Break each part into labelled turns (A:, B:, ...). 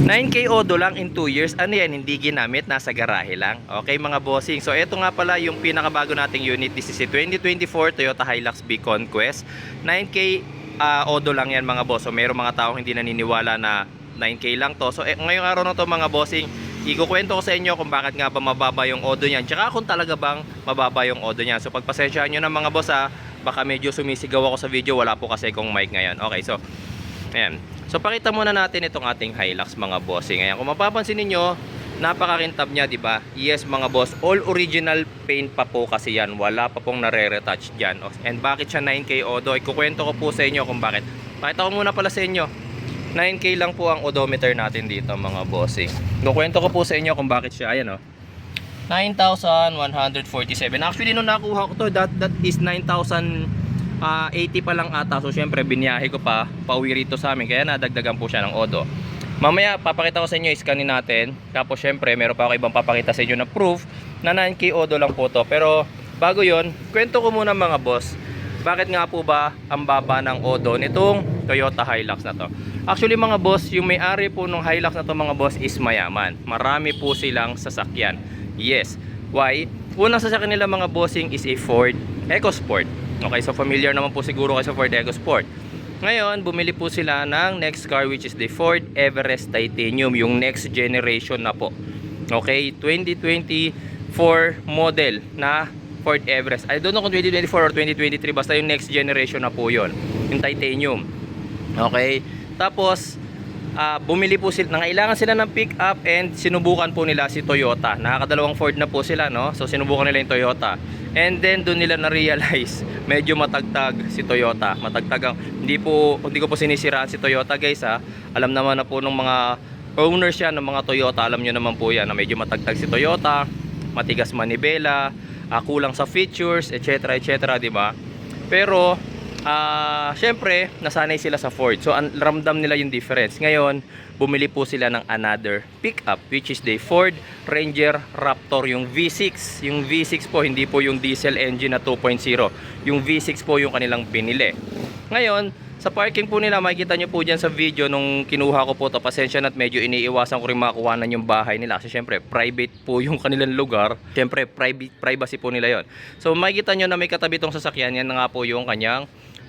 A: 9K odo lang in 2 years. Ano yan? Hindi ginamit, nasa garahe lang. Okay mga bossing. So ito nga pala yung pinakabago nating unit. This is a 2024 Toyota Hilux B Conquest. 9K odo lang yan mga boss. So mayroong mga taong hindi naniniwala na 9K lang to. So ngayong araw na to mga bossing, ikukwento ko sa inyo kung bakit nga ba mababa yung odo niyan. Tsaka kung talaga bang mababa yung odo niyan. So pagpasensyaan nyo na mga boss baka medyo sumisigaw ako sa video. Wala po kasi kong mic ngayon. Okay, so ayan. So pakita muna natin itong ating Hilux mga bossing. Ayan, kung mapapansin niyo, napakakintab niya, 'di ba? Yes mga boss, all original paint pa po kasi 'yan. Wala pa pong nare-retouch diyan. And bakit siya 9K odo? Ikukwento ko po sa inyo kung bakit. Pakita ko muna pala sa inyo. 9K lang po ang odometer natin dito mga bossing. Ikukwento ko po sa inyo kung bakit siya. Ayan 9,147. Actually nung nakuha ko to, that is 9,080 pa lang ata. So syempre biniyahe ko pa pauwi rito sa amin, kaya nadagdagan po siya ng odo. Mamaya papakita ko sa inyo, iskanin natin. Tapos syempre meron pa ako ibang papakita sa inyo na proof na 9K odo lang po to. Pero bago yon, kwento ko muna mga boss, bakit nga po ba ang baba ng odo nitong Toyota Hilux na to. Actually mga boss, yung may-ari po ng Hilux na to mga boss is mayaman. Marami po silang sasakyan. Yes. Why? Unang sasakyan nila mga bossing is a Ford EcoSport. Okay, so familiar naman po siguro kayo sa Ford EcoSport. Ngayon, bumili po sila ng next car, which is the Ford Everest Titanium, yung next generation na po. Okay, 2024 model na Ford Everest. I don't know kung 2024 or 2023, basta yung next generation na po yun, yung Titanium. Okay, tapos bumili po sila, nangailangan sila ng pick up and sinubukan po nila si Toyota. Nakakadalawang Ford na po sila, no? So sinubukan nila yung Toyota. And then doon nila na-realize medyo matagtag si Toyota. Matagtag ang, hindi ko po sinisiraan si Toyota guys Alam naman na po ng mga owners yan ng mga Toyota, alam nyo naman po yan na medyo matagtag si Toyota, matigas manibela, kulang sa features, etc. etc. Diba? Pero syempre nasanay sila sa Ford, so ramdam nila yung difference. Ngayon bumili po sila ng another pickup, which is the Ford Ranger Raptor, yung V6. Yung V6 po, hindi po yung diesel engine na 2.0. Yung V6 po yung kanilang binili. Ngayon sa parking po nila, makikita nyo po dyan sa video nung kinuha ko po to. Pasensya na't medyo iniiwasan ko rin makakuhanan yung bahay nila kasi syempre private po yung kanilang lugar. Syempre privacy po nila yon. So makikita nyo na may katabi tong sasakyan. Yan na nga po yung kanyang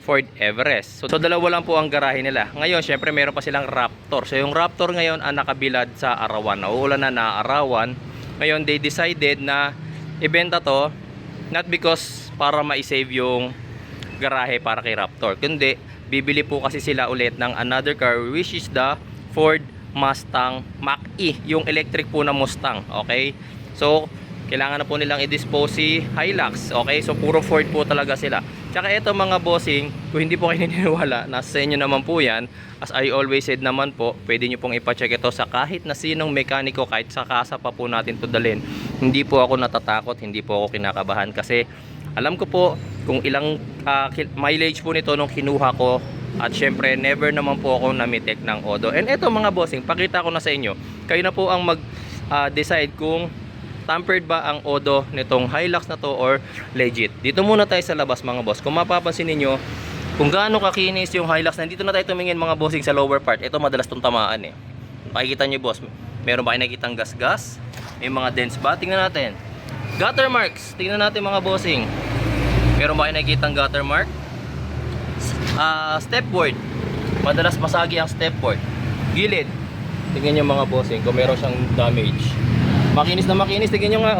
A: Ford Everest. So dalawa lang po ang garahe nila. Ngayon syempre meron pa silang Raptor. So yung Raptor ngayon ang nakabilad sa arawan. Nauulan na arawan. Ngayon they decided na ibenta to, not because para ma-save yung garahe para kay Raptor, kundi bibili po kasi sila ulit ng another car, which is the Ford Mustang Mach-E, yung electric po na Mustang. Okay, so kailangan na po nilang i-dispose si Hilux. Okay, so puro Ford po talaga sila. Tsaka ito mga bossing, kung hindi po kayo naniniwala, nasa inyo naman po yan. As I always said naman po, pwede nyo pong ipacheck ito sa kahit na sinong mekaniko, kahit sa kasa pa po natin to dalhin. Hindi po ako natatakot, hindi po ako kinakabahan kasi alam ko po kung ilang mileage po nito nung kinuha ko. At syempre never naman po ako namitek ng odo. And eto mga bossing, pakita ko na sa inyo. Kayo na po ang mag-decide kung tampered ba ang odo nitong Hilux na to or legit. Dito muna tayo sa labas mga boss. Kung mapapansin niyo kung gaano kakinis yung Hilux, nandito na tayo tumingin mga bossing sa lower part. Ito madalas tong tamaan Makikita niyo boss, meron ba kayo nakikitang gas-gas? May mga dents ba? Tingnan natin. Gutter marks, tingnan natin mga bossing. Meron ba kayo nakikitang gutter mark? Stepboard, madalas masagi ang stepboard. Gilid, tingnan nyo mga bossing kung meron siyang damage. Makinis na makinis, tingnan nyo nga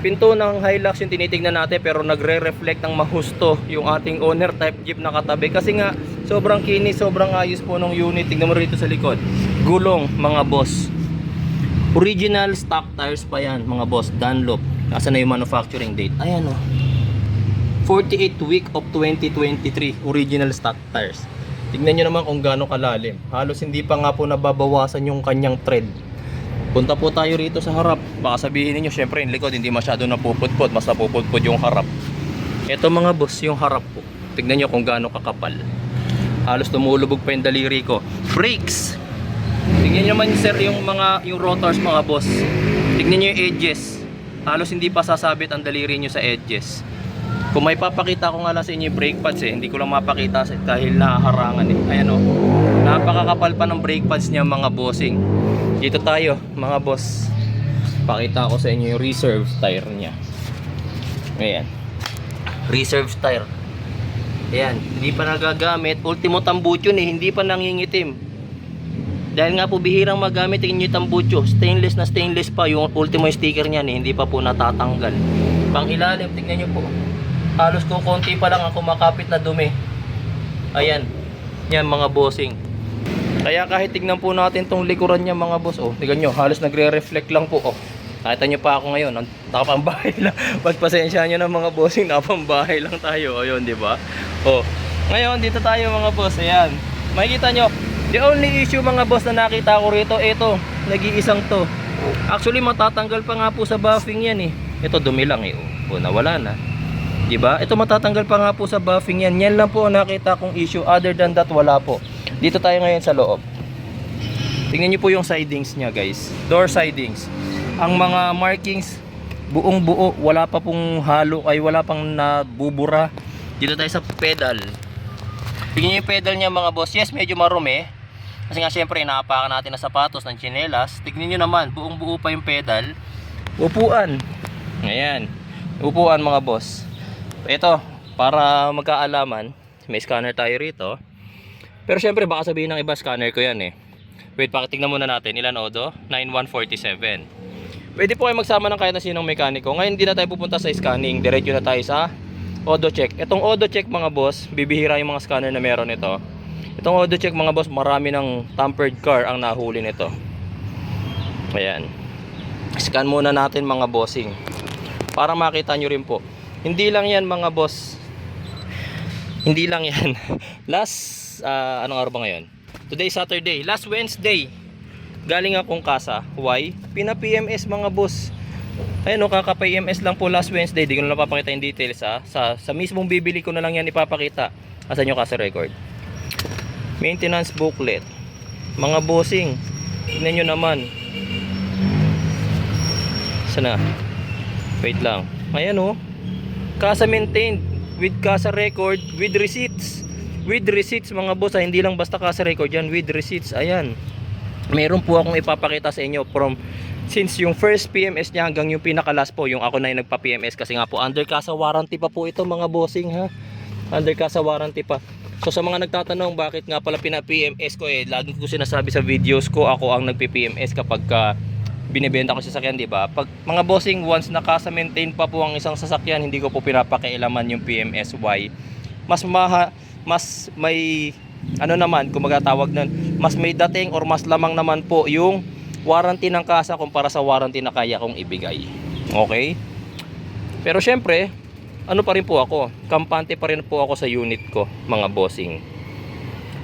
A: pinto ng Hilux yung tinitignan natin, pero nagre-reflect ng mahusto yung ating owner type jeep na katabi. Kasi nga sobrang kinis, sobrang ayos po ng unit. Tingnan mo rito sa likod, gulong mga boss, original stock tires pa yan mga boss, Dunlop. Nasa na yung manufacturing date? Ayan 48th week of 2023, original stock tires. Tignan nyo naman kung gaano kalalim. Halos hindi pa nga po nababawasan yung kanyang tread. Punta po tayo rito sa harap. Baka sabihin niyo syempre yung likod hindi masyado napupudpud, mas napupudpud yung harap. Ito mga boss, yung harap po. Tignan nyo kung gaano kakapal. Halos tumulubog pa yung daliri ko. Brakes. Tignan nyo naman sir yung rotors mga boss. Tignan nyo yung edges. Halos hindi pa sasabit ang daliri nyo sa edges. Kung may papakita ko nga lang sa inyo yung brake pads hindi ko lang mapakita dahil nahaharangan Ayan napakakapal pa ng brake pads niya mga bossing. Dito tayo mga boss. Pakita ko sa inyo yung reserve tire niya. Ayan. Reserve tire. Ayan, hindi pa nagagamit. Ultimo tambucho hindi pa nangingitim. Dahil nga po bihirang magamit yung tambucho. Stainless na stainless pa yung ultimo sticker niya hindi pa po natatanggal. Pang ilalim, tingnan nyo po. Halos ko konti pa lang ang kumakapit na dumi. Ayan. Yan mga bossing. Kaya kahit tignan po natin tong likuran niya mga boss. Tignan nyo, halos nagre-reflect lang po. Nakita nyo pa ako ngayon. Nakapambahay lang. Pagpasensya nyo ng mga bossing, nakapambahay lang tayo. Ayun, di ba? Ngayon, dito tayo mga boss. Ayan. Makikita nyo, the only issue mga boss na nakita ko rito, ito, nag-iisang to. Actually, matatanggal pa nga po sa buffing yan Ito, dumi lang nawala na. Diba? Ito matatanggal pa nga po sa buffing yan. Yan lang po ang nakita kong issue. Other than that, wala po. Dito tayo ngayon sa loob. Tingnan nyo po yung sidings nya guys. Door sidings. Ang mga markings, buong buo. Wala pa pong halo. Wala pang nabubura. Dito tayo sa pedal. Tingnan nyo yung pedal nya mga boss. Yes, medyo marumi. Kasi nga syempre, inaapakan natin na sapatos ng tsinelas. Tingnan nyo naman, buong buo pa yung pedal. Upuan. Ayan. Upuan mga boss. Ito, para magkaalaman, may scanner tayo rito. Pero syempre baka sabihin ng iba, scanner ko yan Wait, pakitignan muna natin. Ilan odo? 9147. Pwede po kayo magsama ng kahit na sinong mekaniko. Ngayon hindi na tayo pupunta sa scanning. Diretso na tayo sa odo check. Itong odo check mga boss, bibihira yung mga scanner na meron ito. Itong odo check mga boss, marami ng tampered car ang nahuli nito. Ayan. Scan muna natin mga bossing. Para makita nyo rin po. Hindi lang yan mga boss. Hindi lang yan. Last, anong araw ba ngayon? Today Saturday. Last Wednesday. Galing akong kasa. Why? Pina-PMS mga boss. Ayun kaka-PMS lang po last Wednesday. Di ko na napapakita yung details Sa mismong bibili ko na lang yan ipapakita. Asan yung kasa record? Maintenance booklet. Mga bossing. Tignan nyo naman. Sana. Wait lang. Ayan Kasa maintained with kasa record with receipts. With receipts mga boss hindi lang basta kasa record yan, with receipts. Ayan. Meron po akong ipapakita sa inyo from since yung first PMS niya hanggang yung pinaka last po, yung ako na yung nagpa-PMS kasi nga po under kasa warranty pa po ito mga bossing Under kasa warranty pa. So sa mga nagtatanong bakit nga pala pina-PMS ko lagi ko sinasabi sa videos ko ako ang nagpi-PMS kapag binibenta ko sa sasakyan, di ba? Pag mga bossing, once naka-maintain pa po ang isang sasakyan, hindi ko po pinapakialaman yung PMSY. Mas may naman, kung magatawag nun, mas may dating or mas lamang naman po yung warranty ng kasa kumpara sa warranty na kaya kong ibigay. Okay? Pero syempre, pa rin po ako, kampante pa rin po ako sa unit ko, mga bossing.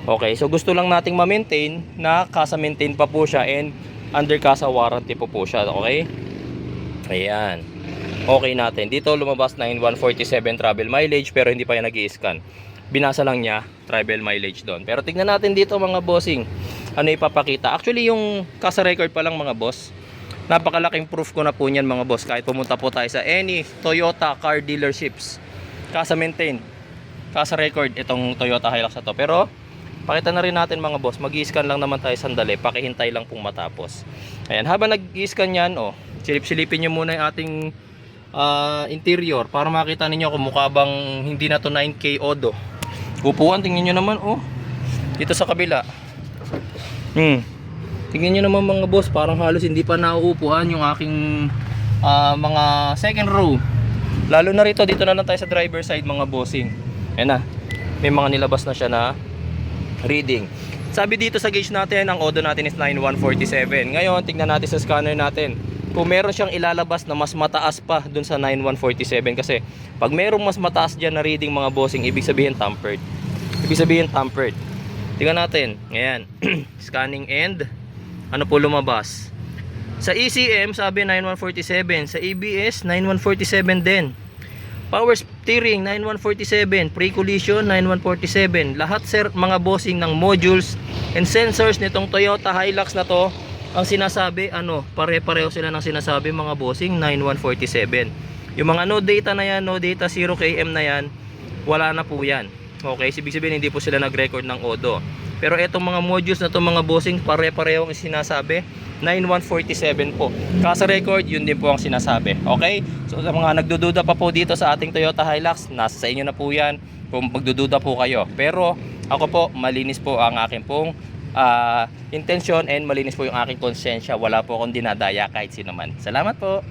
A: Okay, so gusto lang nating ma-maintain na kasa maintain pa po siya and under kasa warranty po siya, okay? Ayan. Okay natin. Dito lumabas 9147 travel mileage pero hindi pa yan nag-i-scan. Binasa lang niya travel mileage doon. Pero tignan natin dito mga bossing. Ano ipapakita? Actually yung kasa record pa lang mga boss. Napakalaking proof ko na po niyan mga boss. Kahit pumunta po tayo sa any Toyota car dealerships. Kasa maintain. Kasa record itong Toyota Hilux na to. Pero pakita na rin natin mga boss, mag-i-scan lang naman tayo sandali, pakihintay lang pong matapos. Ayan, habang nag-i-scan yan, silip-silipin nyo muna yung ating interior para makita ninyo kung mukha bang hindi na to 9K Odo. Upuan, tingnan nyo naman, dito sa kabila. Tingnan nyo naman mga boss, parang halos hindi pa nauupuan yung aking mga second row. Lalo na rito, dito na lang tayo sa driver side mga bossing. Ayan na, may mga nilabas na siya na reading. Sabi dito sa gauge natin, ang odo natin is 9147. Ngayon, tignan natin sa scanner natin. Kung meron siyang ilalabas na mas mataas pa dun sa 9147 kasi pag merong mas mataas dyan na reading mga bossing, ibig sabihin tampered. Ibig sabihin tampered. Tignan natin. Ayan. Scanning and ano po lumabas. Sa ECM, sabi 9147. Sa ABS, 9147 din. Power steering 9147, pre-collision 9147. Lahat sir mga bossing ng modules and sensors nitong Toyota Hilux na to, ang sinasabi pare-pareho sila ng sinasabi mga bossing 9147. Yung mga no data na yan, no data 0km na yan, wala na po yan. Okay, ibig sabihin hindi po sila nag-record ng odo. Pero itong mga modules na itong mga bossing, pare-pareho ang sinasabi, 9147 po. Kasa record, yun din po ang sinasabi. Okay? So sa mga nagdududa pa po dito sa ating Toyota Hilux, nasa sa inyo na po yan kung magdududa po kayo. Pero ako po, malinis po ang aking pong intensyon and malinis po yung aking konsensya. Wala po akong dinadaya kahit sino man. Salamat po.